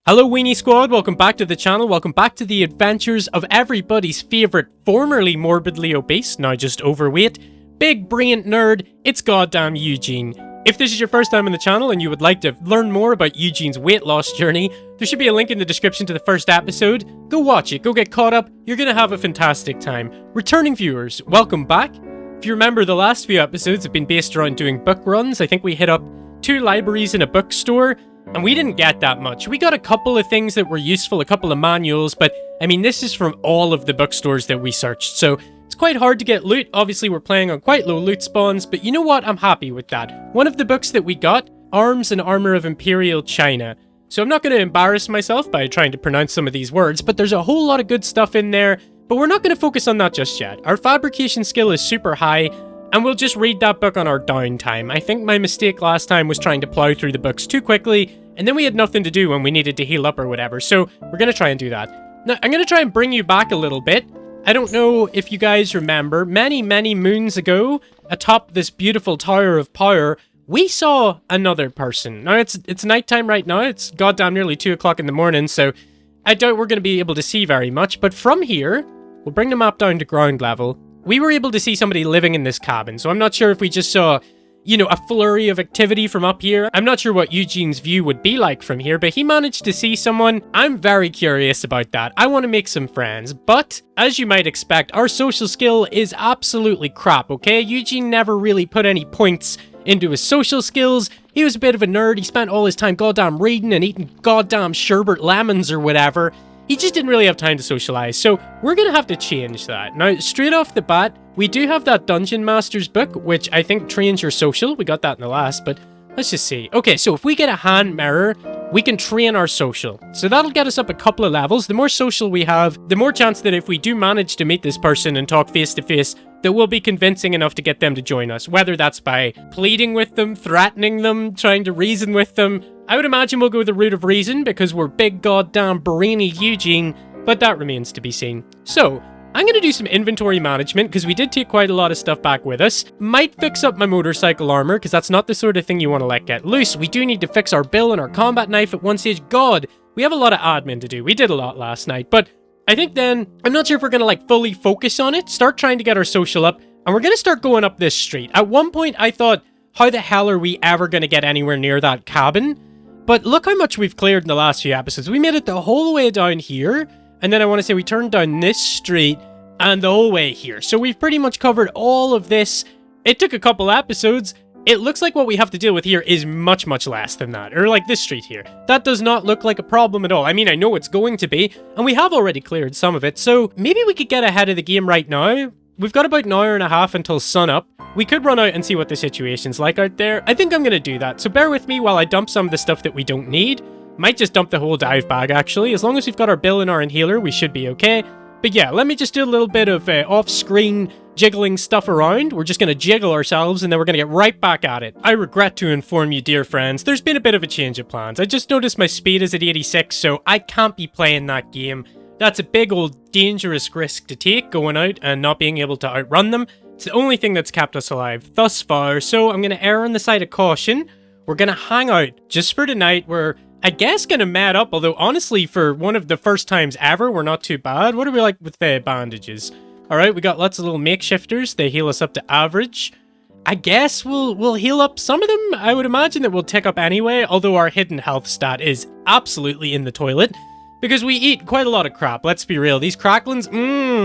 Hello Weenie Squad, welcome back to the channel, welcome back to the adventures of everybody's favourite, formerly morbidly obese, now just overweight, big brilliant nerd, it's goddamn Eugene. If this is your first time on the channel and you would like to learn more about Eugene's weight loss journey, there should be a link in the description to the first episode. Go watch it, go get caught up, you're gonna have a fantastic time. Returning viewers, welcome back. If you remember, the last few episodes have been based around doing book runs. I think we hit up 2 libraries and a bookstore, and we didn't get that much. We got a couple of things that were useful, a couple of manuals, but I mean, this is from all of the bookstores that we searched, so it's quite hard to get loot. Obviously, we're playing on quite low loot spawns, but you know what? I'm happy with that. One of the books that we got, Arms and Armor of Imperial China. So I'm not going to embarrass myself by trying to pronounce some of these words, but there's a whole lot of good stuff in there, but we're not going to focus on that just yet. Our fabrication skill is super high, and we'll just read that book on our downtime. I think my mistake last time was trying to plow through the books too quickly, and then we had nothing to do when we needed to heal up or whatever, so we're going to try and do that. Now, I'm going to try and bring you back a little bit. I don't know if you guys remember, many moons ago, atop this beautiful Tower of Power, we saw another person. Now, it's nighttime right now, it's goddamn nearly 2 o'clock in the morning, so I doubt we're going to be able to see very much, but from here, we'll bring the map down to ground level. We were able to see somebody living in this cabin, so I'm not sure if we just saw, you know, a flurry of activity from up here. I'm not sure what Eugene's view would be like from here, but he managed to see someone. I'm very curious about that. I want to make some friends, but as you might expect, our social skill is absolutely crap, okay? Eugene never really put any points into his social skills. He was a bit of a nerd. He spent all his time goddamn reading and eating goddamn sherbet lemons or whatever. He just didn't really have time to socialize, so we're gonna have to change that. Now, straight off the bat, we do have that Dungeon Master's book, which I think trains your social. We got that in the last, but let's just see. Okay, so if we get a hand mirror, we can train our social. So that'll get us up a couple of levels. The more social we have, the more chance that if we do manage to meet this person and talk face to face, that we'll be convincing enough to get them to join us, whether that's by pleading with them, threatening them, trying to reason with them. I would imagine we'll go the route of reason because we're big goddamn brainy Eugene, but that remains to be seen. So, I'm going to do some inventory management because we did take quite a lot of stuff back with us. Might fix up my motorcycle armor because that's not the sort of thing you want to let get loose. We do need to fix our bill and our combat knife at one stage. God, we have a lot of admin to do. We did a lot last night, but I think then, I'm not sure if we're going to like fully focus on it, start trying to get our social up, and we're going to start going up this street. At one point, I thought, how the hell are we ever going to get anywhere near that cabin? But look how much we've cleared in the last few episodes. We made it the whole way down here, and then I want to say we turned down this street and the whole way here. So we've pretty much covered all of this. It took a couple episodes. It looks like what we have to deal with here is much less than that, or like this street here. That does not look like a problem at all. I mean, I know it's going to be, and we have already cleared some of it, so maybe we could get ahead of the game right now. We've got about an hour and a half until sunup. We could run out and see what the situation's like out there. I think I'm going to do that, so bear with me while I dump some of the stuff that we don't need. Might just dump the whole dive bag, actually. As long as we've got our bill and our inhaler, we should be okay. But yeah, let me just do a little bit of off-screen jiggling stuff around. We're just going to jiggle ourselves, and then we're going to get right back at it. I regret to inform you, dear friends, there's been a bit of a change of plans. I just noticed my speed is at 86, so I can't be playing that game. That's a big old dangerous risk to take, going out and not being able to outrun them. It's the only thing that's kept us alive thus far, so I'm going to err on the side of caution. We're going to hang out just for tonight. We're, I guess, going to mat up, although honestly, for one of the first times ever, we're not too bad. What are we like with the bandages? Alright, we got lots of little makeshifters. They heal us up to average. I guess we'll heal up some of them. I would imagine that we'll tick up anyway, although our hidden health stat is absolutely in the toilet. Because we eat quite a lot of crap, let's be real. These cracklins,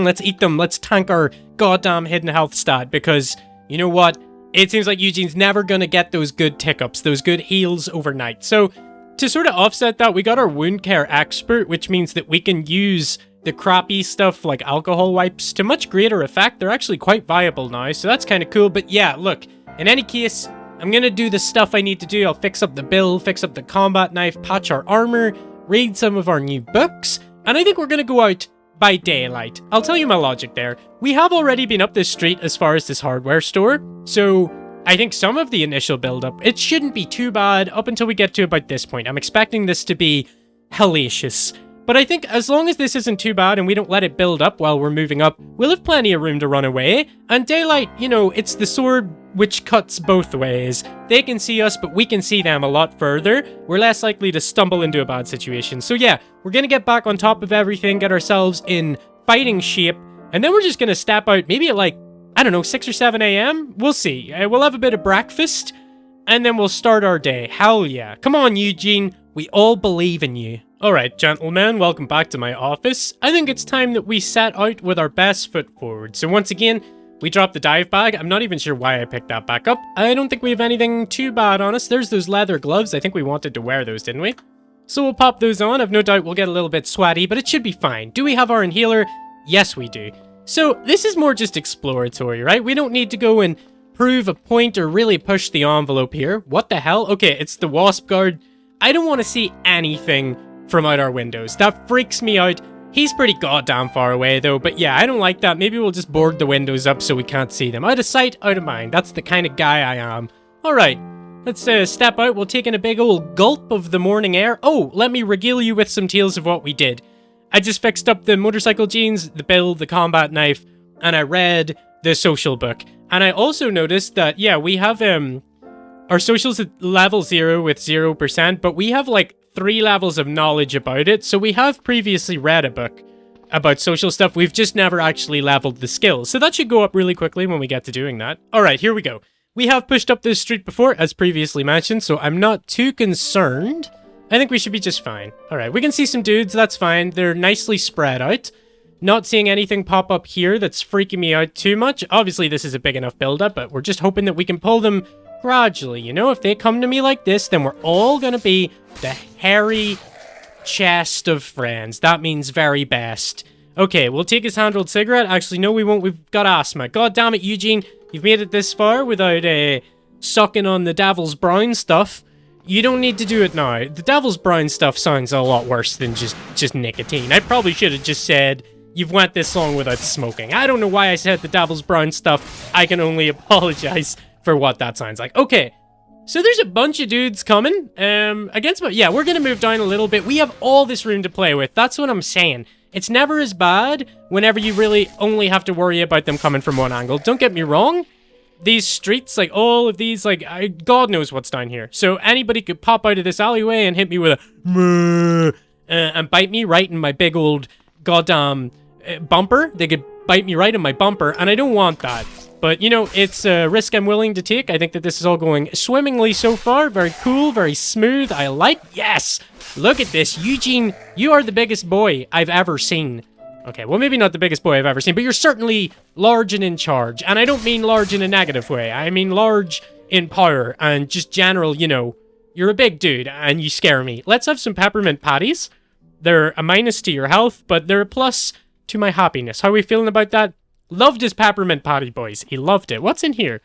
let's eat them. Let's tank our goddamn hidden health stat, because, you know what? It seems like Eugene's never gonna get those good tick-ups, those good heals overnight. So, to sort of offset that, we got our wound care expert, which means that we can use the crappy stuff like alcohol wipes to much greater effect. They're actually quite viable now, so that's kind of cool. But yeah, look, in any case, I'm gonna do the stuff I need to do. I'll fix up the bill, fix up the combat knife, patch our armor, read some of our new books, and I think we're gonna go out by daylight. I'll tell you my logic there. We have already been up this street as far as this hardware store, so I think some of the initial build-up, it shouldn't be too bad up until we get to about this point. I'm expecting this to be hellacious. But I think as long as this isn't too bad and we don't let it build up while we're moving up, we'll have plenty of room to run away. And daylight, you know, it's the sword which cuts both ways. They can see us, but we can see them a lot further. We're less likely to stumble into a bad situation. So yeah, we're gonna get back on top of everything, get ourselves in fighting shape, and then we're just gonna step out maybe at like, I don't know, 6 or 7 a.m.? We'll see. We'll have a bit of breakfast, and then we'll start our day. Hell yeah. Come on, Eugene. We all believe in you. Alright, gentlemen, welcome back to my office. I think it's time that we set out with our best foot forward. So once again, we dropped the dive bag. I'm not even sure why I picked that back up. I don't think we have anything too bad on us. There's those leather gloves. I think we wanted to wear those, didn't we? So we'll pop those on. I've no doubt we'll get a little bit sweaty, but it should be fine. Do we have our inhaler? Yes, we do. So this is more just exploratory, right? We don't need to go and prove a point or really push the envelope here. What the hell? Okay, it's the wasp guard. I don't want to see anything from out our windows. That freaks me out. He's pretty goddamn far away though, but yeah, I don't like that. Maybe we'll just board the windows up so we can't see them. Out of sight, out of mind. That's the kind of guy I am. Alright, let's step out. We'll take in a big old gulp of the morning air. Oh, let me regale you with some tales of what we did. I just fixed up the motorcycle jeans, the build, the combat knife, and I read the social book. And I also noticed that, yeah, we have our socials at level 0 with 0%, but we have like 3 levels of knowledge about it, so we have previously read a book about social stuff. We've just never actually leveled the skills, so that should go up really quickly when we get to doing that. Alright, here we go. We have pushed up this street before, as previously mentioned, so I'm not too concerned. I think we should be just fine. Alright, we can see some dudes, that's fine. They're nicely spread out. Not seeing anything pop up here that's freaking me out too much. Obviously, this is a big enough build-up, but we're just hoping that we can pull them gradually, you know? If they come to me like this, then we're all gonna be the hairy chest of friends. That means very best. Okay, we'll take his hand-rolled cigarette. Actually, no, we won't. We've got asthma. God damn it, Eugene. You've made it this far without sucking on the devil's brown stuff. You don't need to do it now. The devil's brown stuff sounds a lot worse than just nicotine. I probably should have just said, you've went this long without smoking. I don't know why I said the devil's brown stuff. I can only apologize for what that sounds like. Okay, so there's a bunch of dudes coming against me. Yeah, we're gonna move down a little bit. We have all this room to play with. That's what I'm saying. It's never as bad whenever you really only have to worry about them coming from one angle. Don't get me wrong. These streets, like all of these, like God knows what's down here. So anybody could pop out of this alleyway and hit me with a and bite me right in my big old goddamn bumper. They could bite me right in my bumper, and I don't want that. But, you know, it's a risk I'm willing to take. I think that this is all going swimmingly so far. Very cool, very smooth. I like... Yes! Look at this. Eugene, you are the biggest boy I've ever seen. Okay, well, maybe not the biggest boy I've ever seen, but you're certainly large and in charge. And I don't mean large in a negative way. I mean large in power and just general, you know, you're a big dude and you scare me. Let's have some peppermint patties. They're a minus to your health, but they're a plus to my happiness. How are we feeling about that? Loved his peppermint patty, boys. He loved it. What's in here?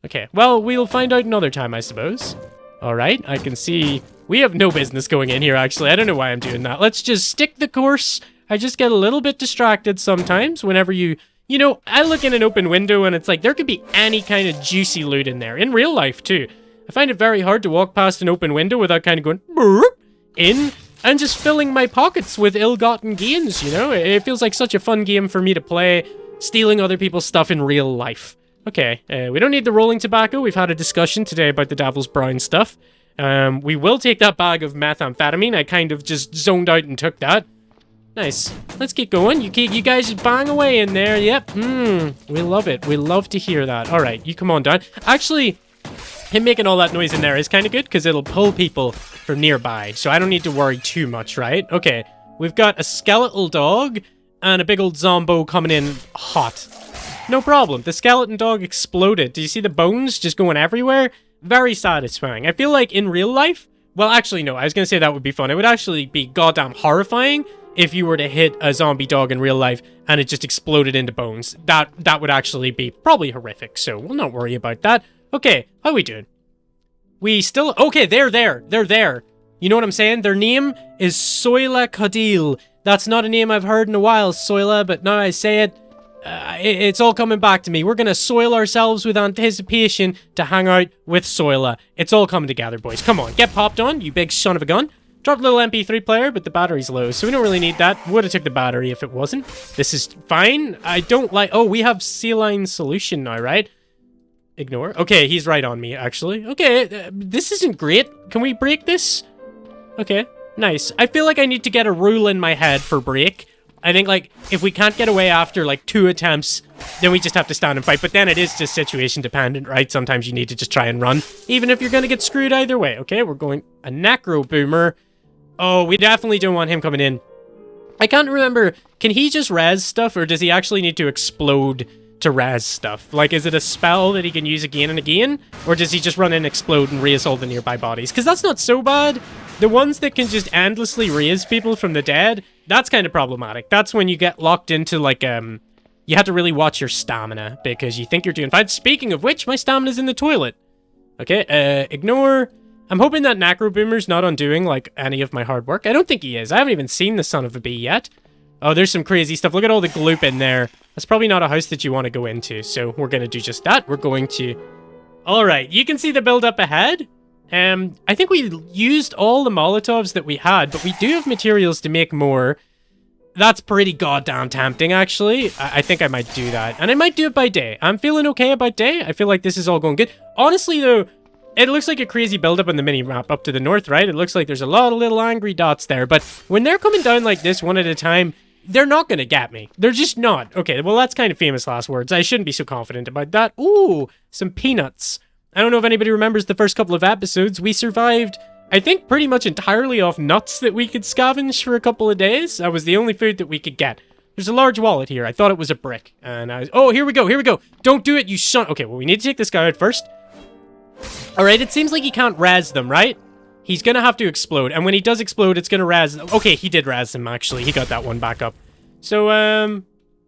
Okay, well, we'll find out another time, I suppose. Alright, I can see... We have no business going in here, actually. I don't know why I'm doing that. Let's just stick the course. I just get a little bit distracted sometimes whenever you... You know, I look in an open window and it's like, there could be any kind of juicy loot in there. In real life, too. I find it very hard to walk past an open window without kind of going... Burp, in... And just filling my pockets with ill-gotten gains, you know? It feels like such a fun game for me to play... Stealing other people's stuff in real life. Okay, we don't need the rolling tobacco. We've had a discussion today about the devil's brown stuff. We will take that bag of methamphetamine. I kind of just zoned out and took that. Nice. Let's get going. You guys just bang away in there. Yep. We love it. We love to hear that. All right, you come on down. Actually, him making all that noise in there is kind of good because it'll pull people from nearby. So I don't need to worry too much, right? Okay, we've got a skeletal dog and a big old zombo coming in hot. No problem. The skeleton dog exploded. Do you see the bones just going everywhere? Very satisfying. I feel like in real life... Well, actually, no. I was going to say that would be fun. It would actually be goddamn horrifying if you were to hit a zombie dog in real life and it just exploded into bones. That would actually be probably horrific, so we'll not worry about that. Okay, how are we doing? We still... Okay, they're there. They're there. You know what I'm saying? Their name is Soila Kadil. That's not a name I've heard in a while, Soila, but now I say it, it's all coming back to me. We're gonna soil ourselves with anticipation to hang out with Soila. It's all coming together, boys. Come on, get popped on, you big son of a gun. Dropped a little MP3 player, but the battery's low, so we don't really need that. Would have took the battery if it wasn't. This is fine. I don't like... Oh, we have saline solution now, right? Ignore. Okay, he's right on me, actually. Okay, this isn't great. Can we break this? Okay, nice. I feel like I need to get a rule in my head for break. I think, like, if we can't get away after, like, 2 attempts, then we just have to stand and fight. But then it is just situation dependent, right? Sometimes you need to just try and run, even if you're going to get screwed either way. Okay, we're going a Necro Boomer. Oh, we definitely don't want him coming in. I can't remember. Can he just res stuff, or does he actually need to explode to res stuff? Like, is it a spell that he can use again and again? Or does he just run in, explode, and reassault the nearby bodies? Because that's not so bad. The ones that can just endlessly raise people from the dead, that's kind of problematic. That's when you get locked into, like, you have to really watch your stamina, because you think you're doing fine. Speaking of which, my stamina's in the toilet. Okay, ignore. I'm hoping that Necro Boomer's not undoing, like, any of my hard work. I don't think he is. I haven't even seen the son of a bee yet. Oh, there's some crazy stuff. Look at all the gloop in there. That's probably not a house that you want to go into, so we're going to do just that. We're going to... Alright, you can see the build up ahead. I think we used all the Molotovs that we had, but we do have materials to make more. That's pretty goddamn tempting, actually. I think I might do that. And I might do it by day. I'm feeling okay about day. I feel like this is all going good. Honestly, though, it looks like a crazy build-up on the mini-map up to the north, right? It looks like there's a lot of little angry dots there. But when they're coming down like this one at a time, they're not going to get me. They're just not. Okay, well, that's kind of famous last words. I shouldn't be so confident about that. Ooh, some peanuts. I don't know if anybody remembers the first couple of episodes. We survived, I think, pretty much entirely off nuts that we could scavenge for a couple of days. That was the only food that we could get. There's a large wallet here. I thought it was a brick. And I was... Oh, here we go, here we go. Don't do it, you son... Okay, well, we need to take this guy out first. Alright, it seems like he can't res them, right? He's gonna have to explode. And when he does explode, it's gonna res them. Okay, he did res them, actually. He got that one back up. So,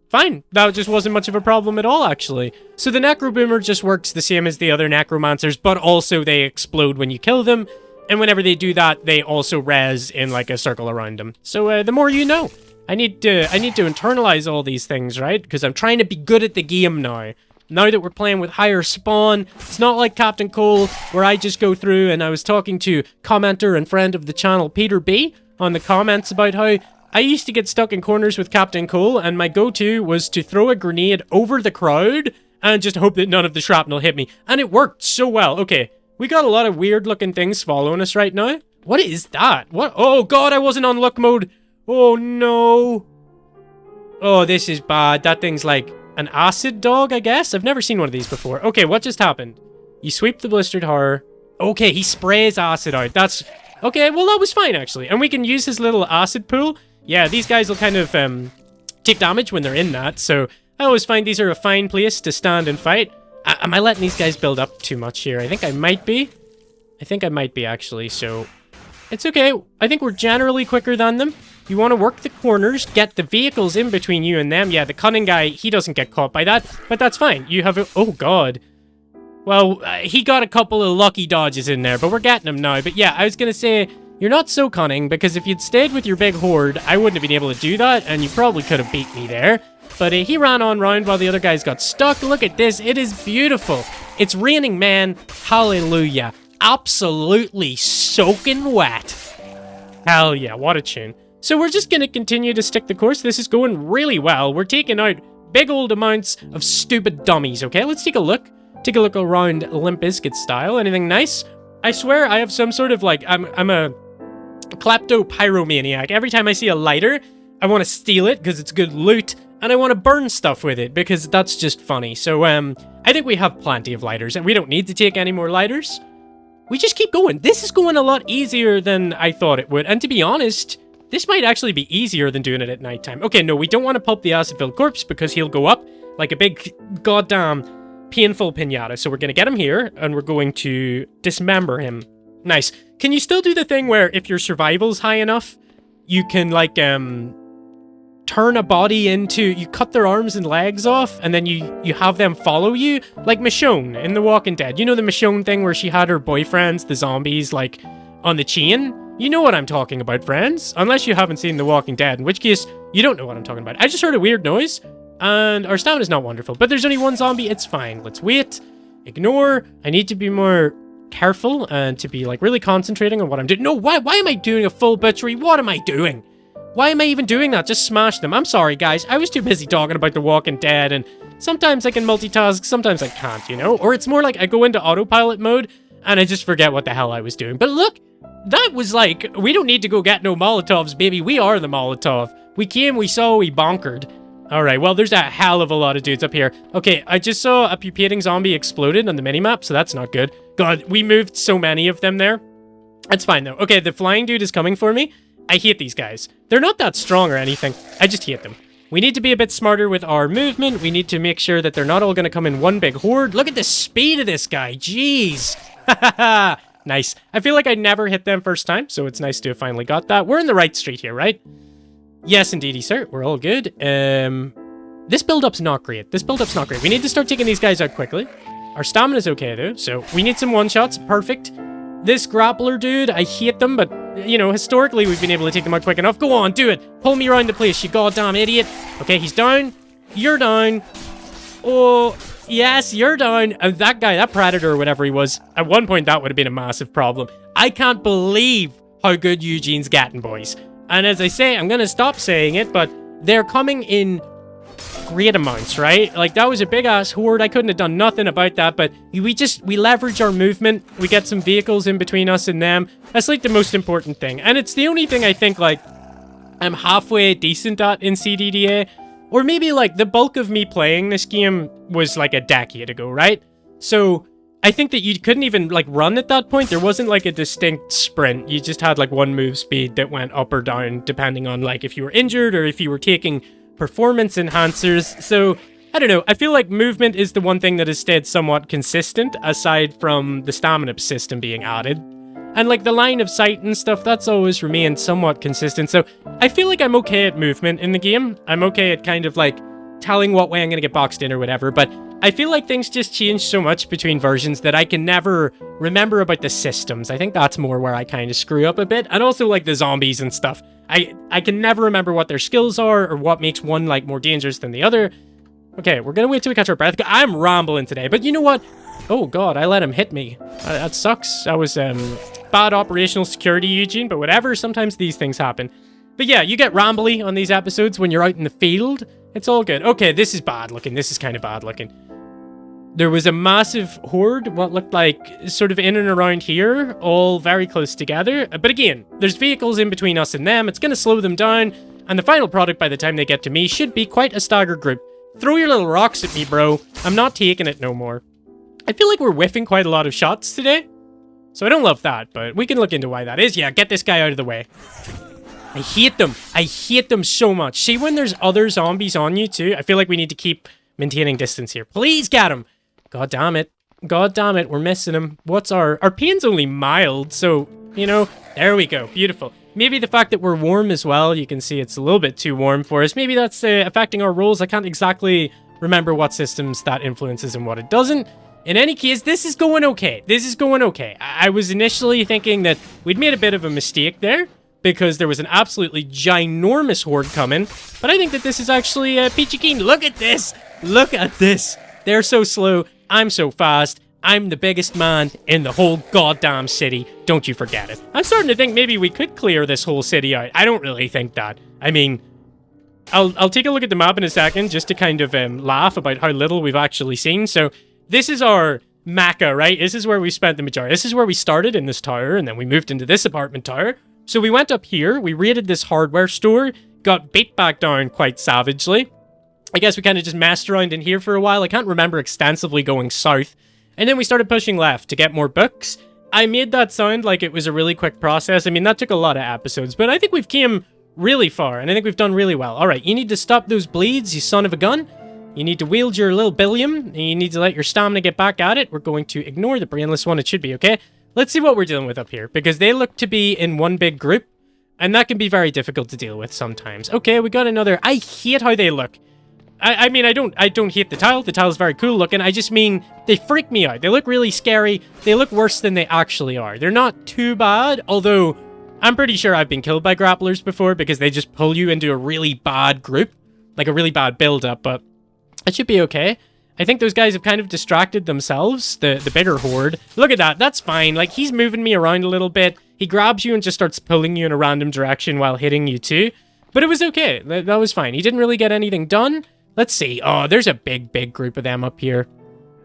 fine. That just wasn't much of a problem at all, actually. So the Necro Boomer just works the same as the other Necromancers, but also they explode when you kill them. And whenever they do that, they also res in, like, a circle around them. So, the more you know. I need to internalize all these things, right? Because I'm trying to be good at the game now. Now that we're playing with higher spawn, it's not like Captain Cole, where I just go through, and I was talking to commenter and friend of the channel, Peter B, on the comments about how I used to get stuck in corners with Captain Cole, and my go-to was to throw a grenade over the crowd and just hope that none of the shrapnel hit me. And it worked so well. Okay, we got a lot of weird-looking things following us right now. What is that? What? Oh, God, I wasn't on luck mode. Oh, no. Oh, this is bad. That thing's like an acid dog, I guess? I've never seen one of these before. Okay, what just happened? You sweep the blistered horror. Okay, he sprays acid out. That's... Okay, well, that was fine, actually. And we can use his little acid pool. Yeah, these guys will kind of take damage when they're in that, so I always find these are a fine place to stand and fight. Am I letting these guys build up too much here? I think I might be. I think I might be, actually, so... It's okay. I think we're generally quicker than them. You want to work the corners, get the vehicles in between you and them. Yeah, the cunning guy, he doesn't get caught by that, but that's fine. You have a... Oh, God. Well, he got a couple of lucky dodges in there, but we're getting him now. But yeah, I was going to say, you're not so cunning, because if you'd stayed with your big horde, I wouldn't have been able to do that, and you probably could have beat me there. But he ran on round while the other guys got stuck. Look at this. It is beautiful. It's raining men. Hallelujah. Absolutely soaking wet. Hell yeah, what a tune. So we're just going to continue to stick the course. This is going really well. We're taking out big old amounts of stupid dummies, okay? Let's take a look. Take a look around Limp Bizkit style. Anything nice? I swear I have some sort of, like, I'm a klepto-pyromaniac. Every time I see a lighter, I want to steal it because it's good loot, and I want to burn stuff with it because that's just funny. So, I think we have plenty of lighters, and we don't need to take any more lighters. We just keep going. This is going a lot easier than I thought it would, and to be honest, this might actually be easier than doing it at nighttime. Okay, no, we don't want to pulp the acid-filled corpse because he'll go up like a big goddamn painful pinata. So we're going to get him here, and we're going to dismember him. Nice. Can you still do the thing where if your survival's high enough, you can, like, turn a body into... You cut their arms and legs off, and then you have them follow you? Like Michonne in The Walking Dead. You know the Michonne thing where she had her boyfriends, the zombies, like, on the chain? You know what I'm talking about, friends. Unless you haven't seen The Walking Dead, in which case, you don't know what I'm talking about. I just heard a weird noise, and our stamina's not wonderful. But there's only one zombie, it's fine. Let's wait. Ignore. I need to be more careful and to be, like, really concentrating on what I'm doing. No, why am I doing a full butchery? What am I doing? Why am I even doing that? Just smash them. I'm sorry, guys. I was too busy talking about The Walking Dead and sometimes I can multitask, sometimes I can't, you know? Or it's more like I go into autopilot mode and I just forget what the hell I was doing. But look, that was like, we don't need to go get no Molotovs, baby. We are the Molotov. We came, we saw, we bonkered. All right, well, there's a hell of a lot of dudes up here. Okay, I just saw a pupating zombie exploded on the minimap, so that's not good. God, we moved so many of them there. That's fine, though. Okay, the flying dude is coming for me. I hate these guys. They're not that strong or anything. I just hate them. We need to be a bit smarter with our movement. We need to make sure that they're not all going to come in one big horde. Look at the speed of this guy. Jeez. Nice. I feel like I never hit them first time, so it's nice to have finally got that. We're in the right street here, right? Yes, indeedy, sir. We're all good. This build-up's not great. This build-up's not great. We need to start taking these guys out quickly. Our stamina's okay, though, so we need some one-shots. Perfect. This grappler dude, I hate them, but, you know, historically, we've been able to take them out quick enough. Go on, do it. Pull me around the place, you goddamn idiot. Okay, he's down. You're down. Oh, yes, you're down. And that guy, that predator or whatever he was, at one point, that would have been a massive problem. I can't believe how good Eugene's getting, boys. And as I say, I'm going to stop saying it, but they're coming in great amounts, right? Like, that was a big-ass horde. I couldn't have done nothing about that, but we leverage our movement. We get some vehicles in between us and them. That's, like, the most important thing. And it's the only thing I think, like, I'm halfway decent at in CDDA. Or maybe, like, the bulk of me playing this game was, like, a decade ago, right? So I think that you couldn't even, like, run at that point. There wasn't, like, a distinct sprint. You just had, like, one move speed that went up or down, depending on, like, if you were injured or if you were taking performance enhancers. So, I don't know. I feel like movement is the one thing that has stayed somewhat consistent, aside from the stamina system being added. And, like, the line of sight and stuff, that's always remained somewhat consistent. So, I feel like I'm okay at movement in the game. I'm okay at kind of, like, telling what way I'm going to get boxed in or whatever, but I feel like things just change so much between versions that I can never remember about the systems. I think that's more where I kind of screw up a bit. And also, like, the zombies and stuff. I can never remember what their skills are or what makes one, like, more dangerous than the other. Okay, we're going to wait till we catch our breath. I'm rambling today, but you know what? Oh, God, I let him hit me. That sucks. That was bad operational security, Eugene, but whatever. Sometimes these things happen. But yeah, you get rambly on these episodes when you're out in the field. It's all good. Okay, this is bad looking. This is kind of bad looking. There was a massive horde, what looked like sort of in and around here, all very close together. But again, there's vehicles in between us and them. It's going to slow them down. And the final product by the time they get to me should be quite a staggered group. Throw your little rocks at me, bro. I'm not taking it no more. I feel like we're whiffing quite a lot of shots today. So I don't love that, but we can look into why that is. Yeah, get this guy out of the way. I hate them. I hate them so much. See, when there's other zombies on you too, I feel like we need to keep maintaining distance here. Please get him. God damn it. God damn it. We're missing him. What's our pain's only mild, so, you know, there we go. Beautiful. Maybe the fact that we're warm as well, you can see it's a little bit too warm for us. Maybe that's affecting our rolls. I can't exactly remember what systems that influences and what it doesn't. In any case, this is going okay. This is going okay. I was initially thinking that we'd made a bit of a mistake there because there was an absolutely ginormous horde coming. But I think that this is actually peachy keen. Look at this. Look at this. They're so slow. I'm so fast. I'm the biggest man in the whole goddamn city. Don't you forget it. I'm starting to think maybe we could clear this whole city out. I don't really think that. I mean, I'll take a look at the map in a second just to kind of laugh about how little we've actually seen. So this is our Mecca, right? This is where we spent the majority. This is where we started in this tower, and then we moved into this apartment tower. So we went up here, we raided this hardware store, got beat back down quite savagely. I guess we kind of just messed around in here for a while. I can't remember extensively going south. And then we started pushing left to get more books. I made that sound like it was a really quick process. I mean, that took a lot of episodes, but I think we've came really far, and I think we've done really well. All right, you need to stop those bleeds, you son of a gun. You need to wield your little billium, and you need to let your stamina get back at it. We're going to ignore the brainless one. It should be okay. Let's see what we're dealing with up here, because they look to be in one big group, and that can be very difficult to deal with sometimes. Okay, we got another. I hate how they look. I mean, I don't hate the tile. The tile's very cool looking. I just mean, they freak me out. They look really scary. They look worse than they actually are. They're not too bad, although I'm pretty sure I've been killed by grapplers before because they just pull you into a really bad group, like a really bad build-up, but it should be okay. I think those guys have kind of distracted themselves, the bigger horde. Look at that. That's fine. Like, he's moving me around a little bit. He grabs you and just starts pulling you in a random direction while hitting you too. But it was okay. That was fine. He didn't really get anything done. Let's see. Oh, there's a big group of them up here.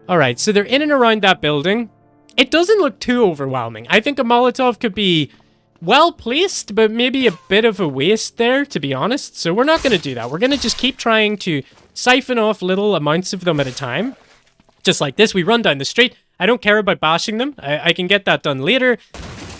All right, so they're in and around that building. It doesn't look too overwhelming. I think a Molotov could be well placed, but maybe a bit of a waste there, to be honest. So we're not going to do that. We're going to just keep trying to siphon off little amounts of them at a time. Just like this, we run down the street. I don't care about bashing them. I can get that done later.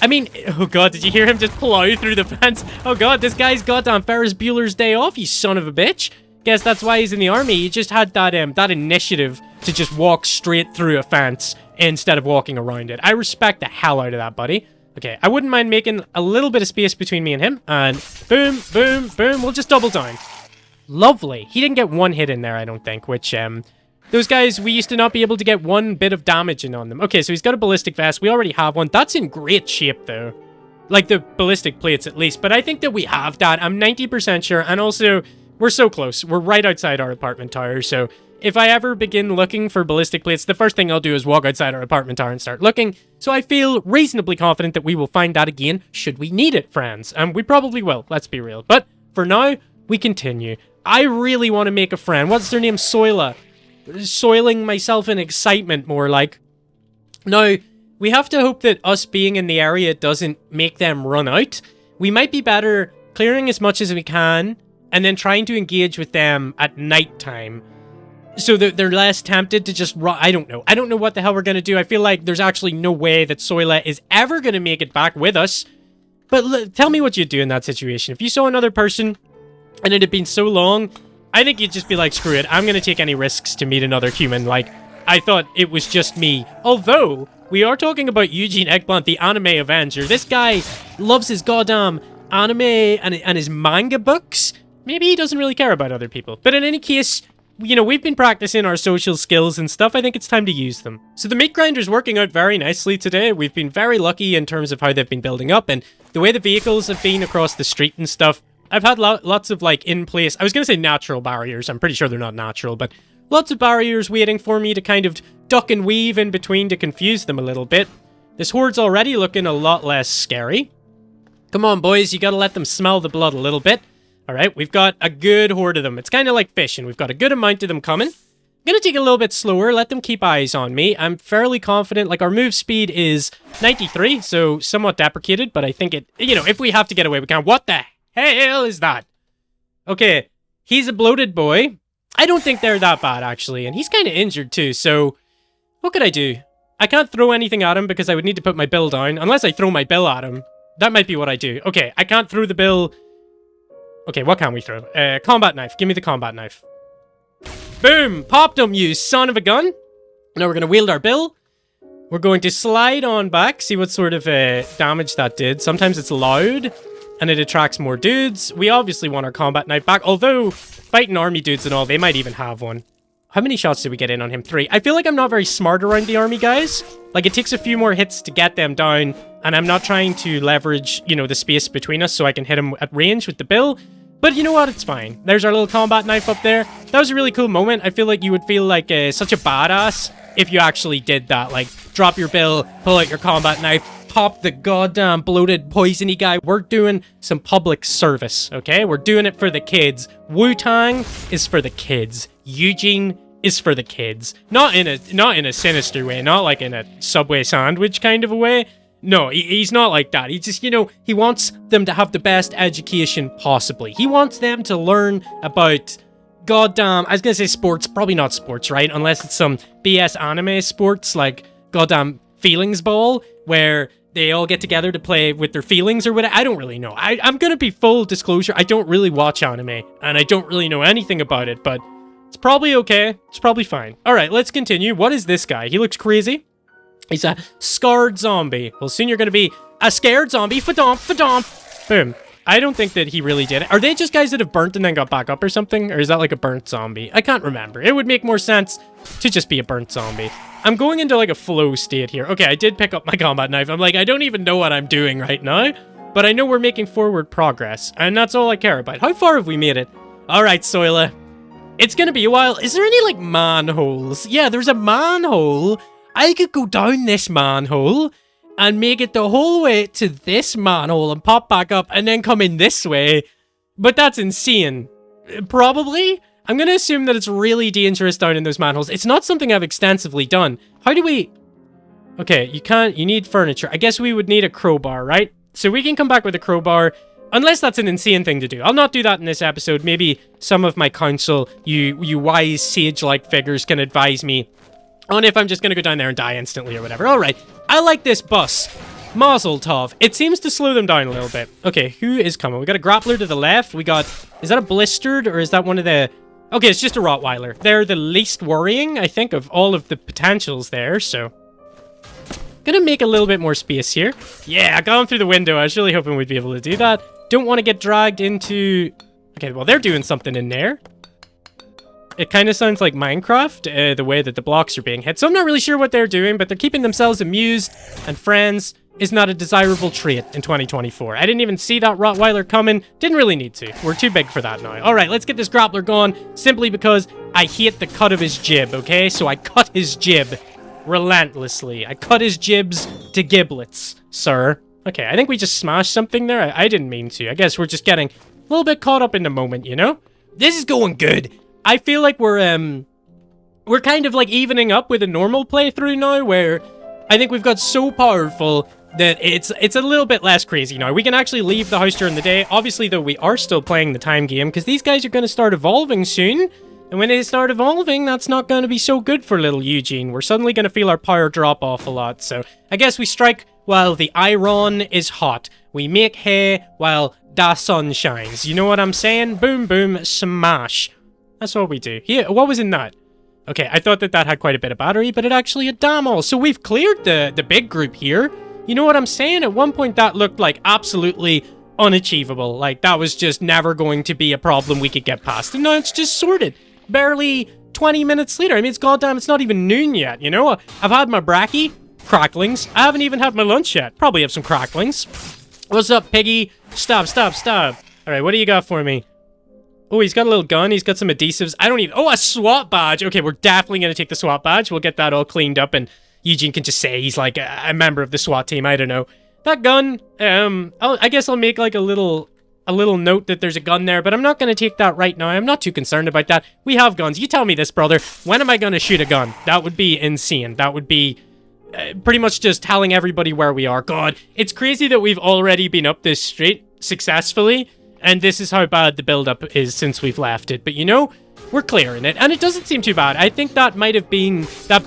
I mean, oh god, did you hear him just plow through the fence? Oh god, this guy's goddamn Ferris Bueller's Day Off, you son of a bitch. Guess that's why he's in the army. He just had that initiative to just walk straight through a fence instead of walking around it. I respect the hell out of that, buddy. Okay, I wouldn't mind making a little bit of space between me and him. And boom, boom, boom, we'll just double down. Lovely. He didn't get one hit in there, I don't think, which, those guys, we used to not be able to get one bit of damage in on them. Okay, so he's got a ballistic vest. We already have one. That's in great shape, though. Like, the ballistic plates, at least. But I think that we have that. I'm 90% sure. And also, we're so close. We're right outside our apartment tower. So, if I ever begin looking for ballistic plates, the first thing I'll do is walk outside our apartment tower and start looking. So, I feel reasonably confident that we will find that again, should we need it, friends. And we probably will, let's be real. But, for now, we continue. I really want to make a friend. What's their name? Soila. Soiling myself in excitement, more like. Now, we have to hope that us being in the area doesn't make them run out. We might be better clearing as much as we can and then trying to engage with them at nighttime so that they're less tempted to just run. I don't know. I don't know what the hell we're going to do. I feel like there's actually no way that Soila is ever going to make it back with us. But tell me what you'd do in that situation. If you saw another person and it had been so long, I think you'd just be like, screw it, I'm going to take any risks to meet another human. Like, I thought it was just me. Although, we are talking about Eugene Eggplant, the Anime Avenger. This guy loves his goddamn anime and his manga books. Maybe he doesn't really care about other people. But in any case, you know, we've been practicing our social skills and stuff. I think it's time to use them. So the meat grinder's working out very nicely today. We've been very lucky in terms of how they've been building up and the way the vehicles have been across the street and stuff. I've had lots of, like, in-place... I was going to say natural barriers. I'm pretty sure they're not natural, but lots of barriers waiting for me to kind of duck and weave in between to confuse them a little bit. This horde's already looking a lot less scary. Come on, boys. You got to let them smell the blood a little bit. All right, we've got a good horde of them. It's kind of like fishing. We've got a good amount of them coming. I'm going to take it a little bit slower. Let them keep eyes on me. I'm fairly confident. Like, our move speed is 93, so somewhat deprecated, but I think it... You know, if we have to get away, we can. What the hell is that? Okay, he's a bloated boy. I don't think they're that bad, actually, and he's kind of injured, too, so what could I do? I can't throw anything at him because I would need to put my bill down, unless I throw my bill at him. That might be what I do. Okay, I can't throw the bill. Okay, what can we throw? Combat knife. Give me the combat knife. Boom! Popped him, you son of a gun! Now we're going to wield our bill. We're going to slide on back, see what sort of damage that did. Sometimes it's loud, and it attracts more dudes. We obviously want our combat knife back, although fighting army dudes and all, they might even have one. How many shots did we get in on him? 3. I feel like I'm not very smart around the army guys. Like, it takes a few more hits to get them down, and I'm not trying to leverage, you know, the space between us so I can hit him at range with the bill. But you know what? It's fine. There's our little combat knife up there. That was a really cool moment. I feel like you would feel like such a badass if you actually did that. Like, drop your bill, pull out your combat knife, pop the goddamn bloated poisony guy. We're doing some public service, okay? We're doing it for the kids. Wu-Tang is for the kids. Eugene is for the kids. Not in a sinister way, not like in a Subway sandwich kind of a way. No, he's not like that. He just, you know, he wants them to have the best education possibly. He wants them to learn about goddamn, I was gonna say sports, probably not sports, right? Unless it's some BS anime sports like goddamn Feelings Ball, where they all get together to play with their feelings or whatever. I don't really know. I'm gonna be full disclosure. I don't really watch anime, and I don't really know anything about it, but it's probably okay. It's probably fine. All right, let's continue. What is this guy? He looks crazy. He's a scarred zombie. Well, soon you're gonna be a scared zombie. Fa-domp, fa-domp. Boom. I don't think that he really did it. Are they just guys that have burnt and then got back up or something? Or is that like a burnt zombie? I can't remember. It would make more sense to just be a burnt zombie. I'm going into like a flow state here. Okay, I did pick up my combat knife. I'm like, I don't even know what I'm doing right now, but I know we're making forward progress, and that's all I care about. How far have we made it? All right, Soila. It's gonna be a while. Is there any like manholes? Yeah, there's a manhole. I could go down this manhole and make it the whole way to this manhole and pop back up and then come in this way. But that's insane. Probably. I'm gonna assume that it's really dangerous down in those manholes. It's not something I've extensively done. How do we... Okay, you need furniture. I guess we would need a crowbar, right? So we can come back with a crowbar, unless that's an insane thing to do. I'll not do that in this episode. Maybe some of my counsel, you wise sage-like figures, can advise me on if I'm just gonna go down there and die instantly or whatever. Alright, I like this bus. Mazel tov. It seems to slow them down a little bit. Okay, who is coming? We got a grappler to the left. We got... Is that a blistered, or is that one of the... Okay, it's just a Rottweiler. They're the least worrying, I think, of all of the potentials there, so... Gonna make a little bit more space here. Yeah, I got them through the window. I was really hoping we'd be able to do that. Don't want to get dragged into... Okay, well, they're doing something in there. It kind of sounds like Minecraft, the way that the blocks are being hit. So I'm not really sure what they're doing, but they're keeping themselves amused, and friends is not a desirable trait in 2024. I didn't even see that Rottweiler coming. Didn't really need to. We're too big for that now. All right, let's get this grappler going, simply because I hate the cut of his jib, okay? So I cut his jib relentlessly. I cut his jibs to giblets, sir. Okay, I think we just smashed something there. I didn't mean to. I guess we're just getting a little bit caught up in the moment, you know? This is going good. I feel like we're kind of like evening up with a normal playthrough now, where I think we've got so powerful that it's a little bit less crazy now. We can actually leave the house during the day. Obviously, though, we are still playing the time game, because these guys are going to start evolving soon. And when they start evolving, that's not going to be so good for little Eugene. We're suddenly going to feel our power drop off a lot. So I guess we strike while the iron is hot. We make hay while the sun shines. You know what I'm saying? Boom, boom, smash. That's what we do. Yeah, what was in that? Okay, I thought that had quite a bit of battery, but it actually had damn. So we've cleared the big group here. You know what I'm saying? At one point, that looked like absolutely unachievable. Like, that was just never going to be a problem we could get past. And now it's just sorted. Barely 20 minutes later. I mean, it's not even noon yet, you know? I've had my brekkie, cracklings. I haven't even had my lunch yet. Probably have some cracklings. What's up, piggy? Stop. All right, what do you got for me? Oh, he's got a little gun. He's got some adhesives. I don't need... Oh, a SWAT badge. Okay, we're definitely going to take the SWAT badge. We'll get that all cleaned up, and Eugene can just say he's like a member of the SWAT team. I don't know. That gun, I guess I'll make like a little note that there's a gun there, but I'm not going to take that right now. I'm not too concerned about that. We have guns. You tell me this, brother. When am I going to shoot a gun? That would be insane. That would be pretty much just telling everybody where we are. God, it's crazy that we've already been up this street successfully, and this is how bad the build-up is since we've left it. But you know, we're clearing it, and it doesn't seem too bad. I think that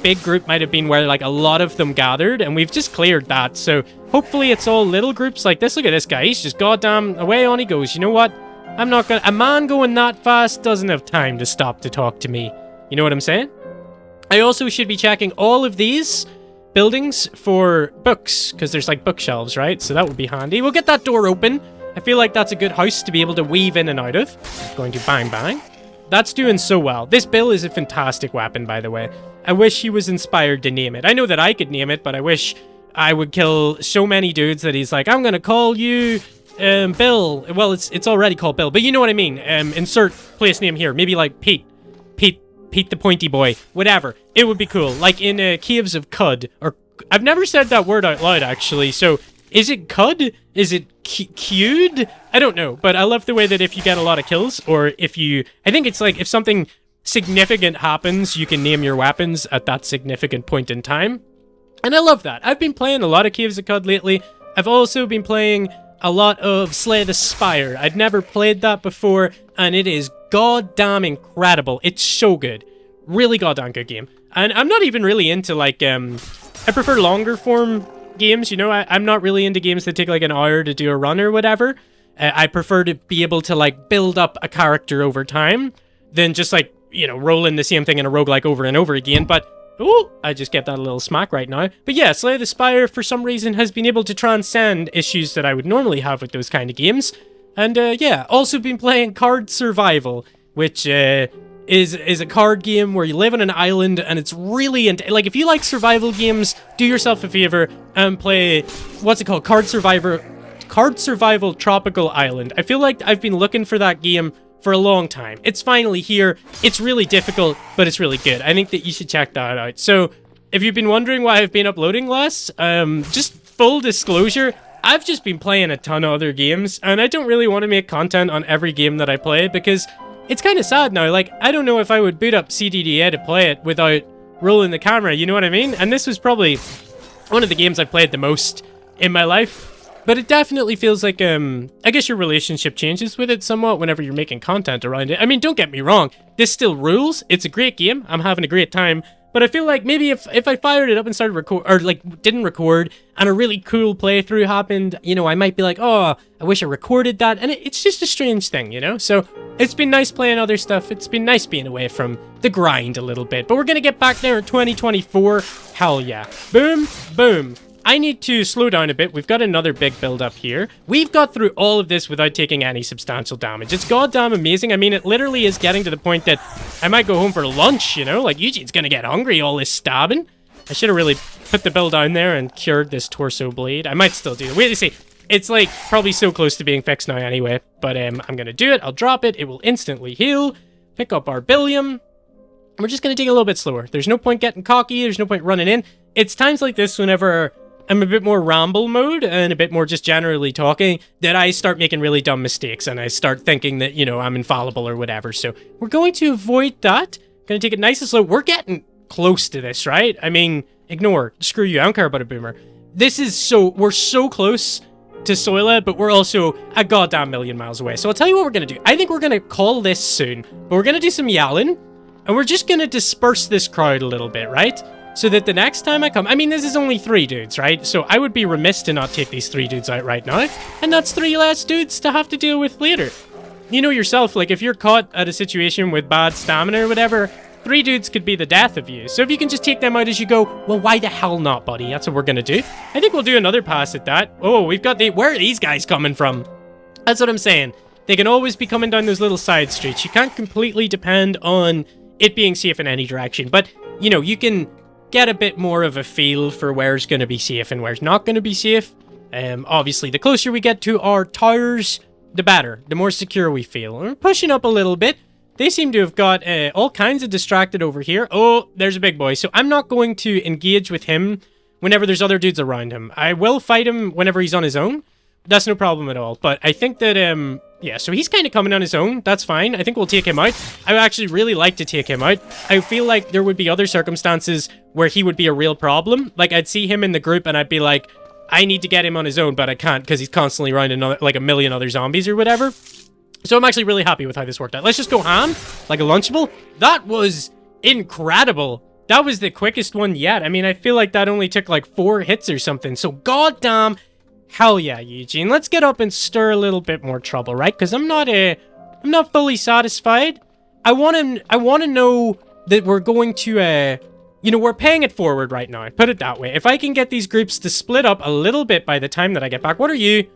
big group might have been where like a lot of them gathered, and we've just cleared that. So hopefully it's all little groups like this. Look at this guy. He's just goddamn away on he goes. You know what? A man going that fast doesn't have time to stop to talk to me. You know what I'm saying? I also should be checking all of these buildings for books, because there's like bookshelves, right? So that would be handy. We'll get that door open. I feel like that's a good house to be able to weave in and out of. Going to bang bang. That's doing so well. This bill is a fantastic weapon, by the way. I wish he was inspired to name it. I know that I could name it, but I wish I would kill so many dudes that he's like, I'm gonna call you Bill. Well, it's already called Bill, but you know what I mean. Insert place name here. Maybe like Pete the Pointy Boy. Whatever. It would be cool. Like in Caves of Cud. Or I've never said that word out loud, actually. So is it Cud? Is it Cued? I don't know, but I love the way that if you get a lot of kills, or if you... I think it's like if something significant happens, you can name your weapons at that significant point in time. And I love that. I've been playing a lot of Caves of Cud lately. I've also been playing a lot of Slay the Spire. I'd never played that before, and it is goddamn incredible. It's so good. Really goddamn good game. And I'm not even really into, like, I prefer longer form games, you know? I'm not really into games that take, like, an hour to do a run or whatever. I prefer to be able to, like, build up a character over time than just, like, you know, rolling the same thing in a roguelike over and over again. But, ooh, I just get that a little smack right now. But yeah, Slay the Spire, for some reason, has been able to transcend issues that I would normally have with those kind of games. And, yeah, also been playing Card Survival, which, is a card game where you live on an island, and it's really... like, if you like survival games, do yourself a favor and play... what's it called? Card Survival Tropical Island. I feel like I've been looking for that game for a long time. It's finally here. It's really difficult, but it's really good. I think that you should check that out. So, if you've been wondering why I've been uploading less, just full disclosure, I've just been playing a ton of other games, and I don't really want to make content on every game that I play, because it's kind of sad now. Like, I don't know if I would boot up CDDA to play it without rolling the camera, you know what I mean? And this was probably one of the games I played the most in my life. But it definitely feels like, I guess your relationship changes with it somewhat whenever you're making content around it. I mean, don't get me wrong, this still rules. It's a great game. I'm having a great time. But I feel like maybe if I fired it up and started record, or like didn't record, and a really cool playthrough happened, you know, I might be like, oh, I wish I recorded that. And it's just a strange thing, you know? So it's been nice playing other stuff. It's been nice being away from the grind a little bit. But we're gonna get back there in 2024. Hell yeah. Boom, boom. I need to slow down a bit. We've got another big build up here. We've got through all of this without taking any substantial damage. It's goddamn amazing. I mean, it literally is getting to the point that I might go home for lunch, you know? Like, Eugene's gonna get hungry, all this stabbing. I should have really put the build down there and cured this torso blade. I might still do it. Wait to see. It's, like, probably so close to being fixed now anyway. But I'm gonna do it. I'll drop it. It will instantly heal. Pick up our billium. We're just gonna take it a little bit slower. There's no point getting cocky. There's no point running in. It's times like this whenever I'm a bit more ramble mode and a bit more just generally talking that I start making really dumb mistakes and I start thinking that, you know, I'm infallible or whatever. So we're going to avoid that. Gonna take it nice and slow. We're getting close to this, right? I mean, ignore. Screw you. I don't care about a boomer. This is we're so close to Soila, but we're also a goddamn million miles away. So I'll tell you what we're gonna do. I think we're gonna call this soon, but we're gonna do some yelling and we're just gonna disperse this crowd a little bit, right? So that the next time I come, I mean, this is only 3 dudes, right? So I would be remiss to not take these 3 dudes out right now. And that's 3 less dudes to have to deal with later. You know yourself, like, if you're caught at a situation with bad stamina or whatever, 3 dudes could be the death of you. So if you can just take them out as you go, well, why the hell not, buddy? That's what we're gonna do. I think we'll do another pass at that. Oh, we've got where are these guys coming from? That's what I'm saying. They can always be coming down those little side streets. You can't completely depend on it being safe in any direction. But, you know, you can get a bit more of a feel for where's going to be safe and where's not going to be safe. Obviously, the closer we get to our towers, the better. The more secure we feel. We're pushing up a little bit. They seem to have got all kinds of distracted over here. Oh, there's a big boy. So I'm not going to engage with him whenever there's other dudes around him. I will fight him whenever he's on his own. That's no problem at all. But I think that, yeah, so he's kind of coming on his own. That's fine. I think we'll take him out. I would actually really like to take him out. I feel like there would be other circumstances where he would be a real problem. Like, I'd see him in the group and I'd be like, I need to get him on his own, but I can't because he's constantly around like a million other zombies or whatever. So I'm actually really happy with how this worked out. Let's just go ham, like a Lunchable. That was incredible. That was the quickest one yet. I mean, I feel like that only took like 4 hits or something. So goddamn, hell yeah, Eugene. Let's get up and stir a little bit more trouble, right? Because I'm not fully satisfied. I want to know that we're going to, you know, we're paying it forward right now. Put it that way. If I can get these groups to split up a little bit by the time that I get back. What are you?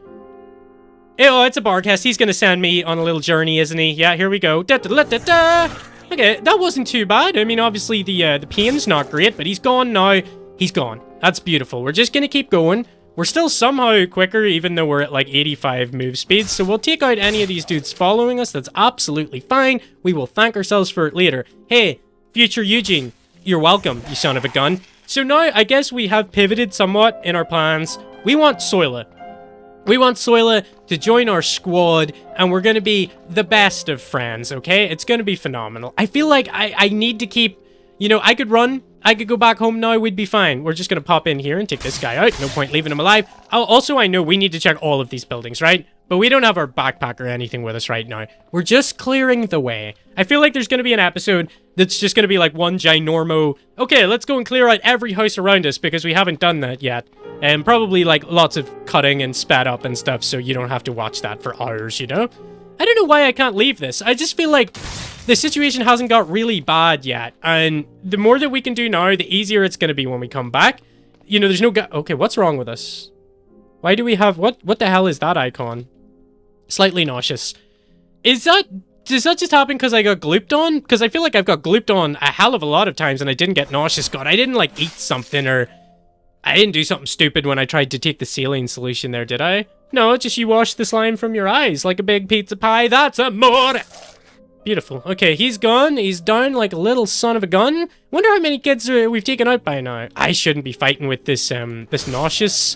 Oh, it's a Barcast. He's going to send me on a little journey, isn't he? Yeah, here we go. Da, da, da, da, da. Okay, that wasn't too bad. I mean, obviously the pain's not great, but he's gone now. He's gone. That's beautiful. We're just going to keep going. We're still somehow quicker, even though we're at like 85 move speeds. So we'll take out any of these dudes following us. That's absolutely fine. We will thank ourselves for it later. Hey, future Eugene, you're welcome, you son of a gun. So now I guess we have pivoted somewhat in our plans. We want Soila. We want Soila to join our squad, and we're going to be the best of friends, okay? It's going to be phenomenal. I feel like I need to keep, you know, I could run. I could go back home now, we'd be fine. We're just going to pop in here and take this guy out. No point leaving him alive. Also, I know we need to check all of these buildings, right? But we don't have our backpack or anything with us right now. We're just clearing the way. I feel like there's going to be an episode that's just going to be like one ginormo, okay, let's go and clear out every house around us because we haven't done that yet. And probably like lots of cutting and sped up and stuff so you don't have to watch that for hours, you know? I don't know why I can't leave this. I just feel like the situation hasn't got really bad yet. And the more that we can do now, the easier it's going to be when we come back. You know, there's no okay, what's wrong with us? Why do we have... What the hell is that icon? Slightly nauseous. Does that just happen because I got glooped on? Because I feel like I've got glooped on a hell of a lot of times and I didn't get nauseous. God, I didn't, like, eat something or... I didn't do something stupid when I tried to take the saline solution there, did I? No, just you washed the slime from your eyes like a big pizza pie. That's amore! Beautiful. Okay, he's gone. He's down like a little son of a gun. Wonder how many kids we've taken out by now. I shouldn't be fighting with this, this nauseous...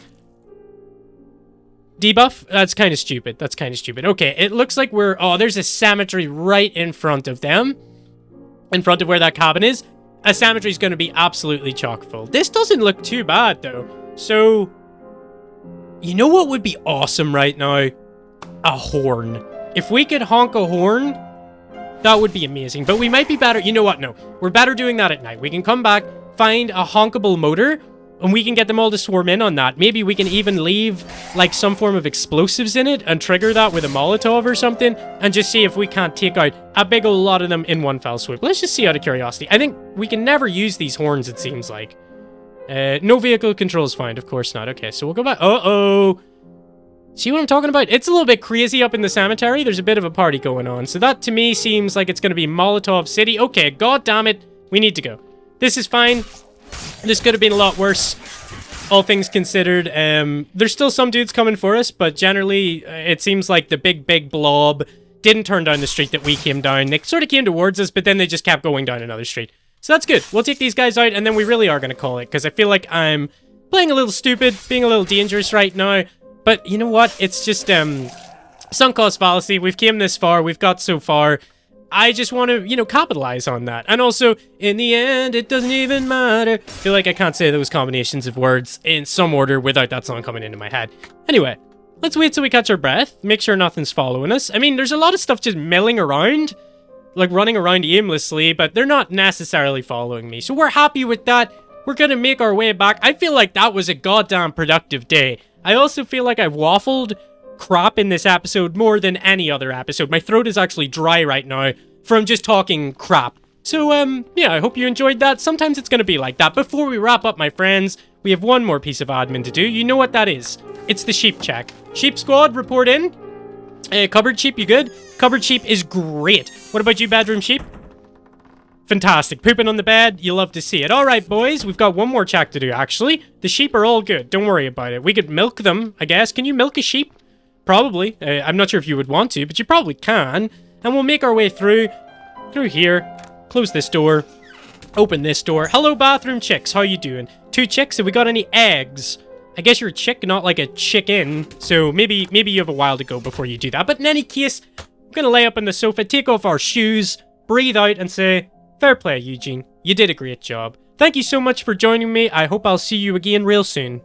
Debuff? That's kind of stupid. That's kind of stupid. Okay, it looks like we're... Oh, there's a cemetery right in front of them. In front of where that cabin is. A cemetery is going to be absolutely chock full. This doesn't look too bad, though. So, you know what would be awesome right now? A horn. If we could honk a horn, that would be amazing. But we might be better... You know what? No. We're better doing that at night. We can come back, find a honkable motor... And we can get them all to swarm in on that. Maybe we can even leave, like, some form of explosives in it and trigger that with a Molotov or something and just see if we can't take out a big old lot of them in one fell swoop. Let's just see out of curiosity. I think we can never use these horns, it seems like. No vehicle controls found. Of course not. Okay, so we'll go back. Uh-oh. See what I'm talking about? It's a little bit crazy up in the cemetery. There's a bit of a party going on. So that, to me, seems like it's going to be Molotov City. Okay, god damn it. We need to go. This is fine. This could have been a lot worse, all things considered. There's still some dudes coming for us, but generally, it seems like the big blob didn't turn down the street that we came down. They sort of came towards us, but then they just kept going down another street. So that's good. We'll take these guys out, and then we really are going to call it, because I feel like I'm playing a little stupid, being a little dangerous right now. But you know what? It's just sunk cost fallacy. We've came this far. We've got so far. I just want to, you know, capitalize on that. And also, in the end, it doesn't even matter. I feel like I can't say those combinations of words in some order without that song coming into my head. Anyway, let's wait till we catch our breath. Make sure nothing's following us. I mean, there's a lot of stuff just milling around. Like running around aimlessly, but they're not necessarily following me. So we're happy with that. We're going to make our way back. I feel like that was a goddamn productive day. I also feel like I've waffled crap in this episode more than any other episode. My throat is actually dry right now from just talking crap. So, yeah, I hope you enjoyed that. Sometimes it's going to be like that. Before we wrap up, my friends, we have one more piece of admin to do. You know what that is. It's the sheep check. Sheep squad, report in. Cupboard sheep, you good? Cupboard sheep is great. What about you, bedroom sheep? Fantastic. Pooping on the bed, you love to see it. All right, boys, we've got one more check to do, actually. The sheep are all good. Don't worry about it. We could milk them, I guess. Can you milk a sheep? Probably. I'm not sure if you would want to, but you probably can. And we'll make our way through here. Close this door. Open this door. Hello, bathroom chicks. How you doing? 2 chicks. Have we got any eggs? I guess you're a chick, not like a chicken. So maybe you have a while to go before you do that. But in any case, I'm going to lay up on the sofa, take off our shoes, breathe out, and say, fair play, Eugene. You did a great job. Thank you so much for joining me. I hope I'll see you again real soon.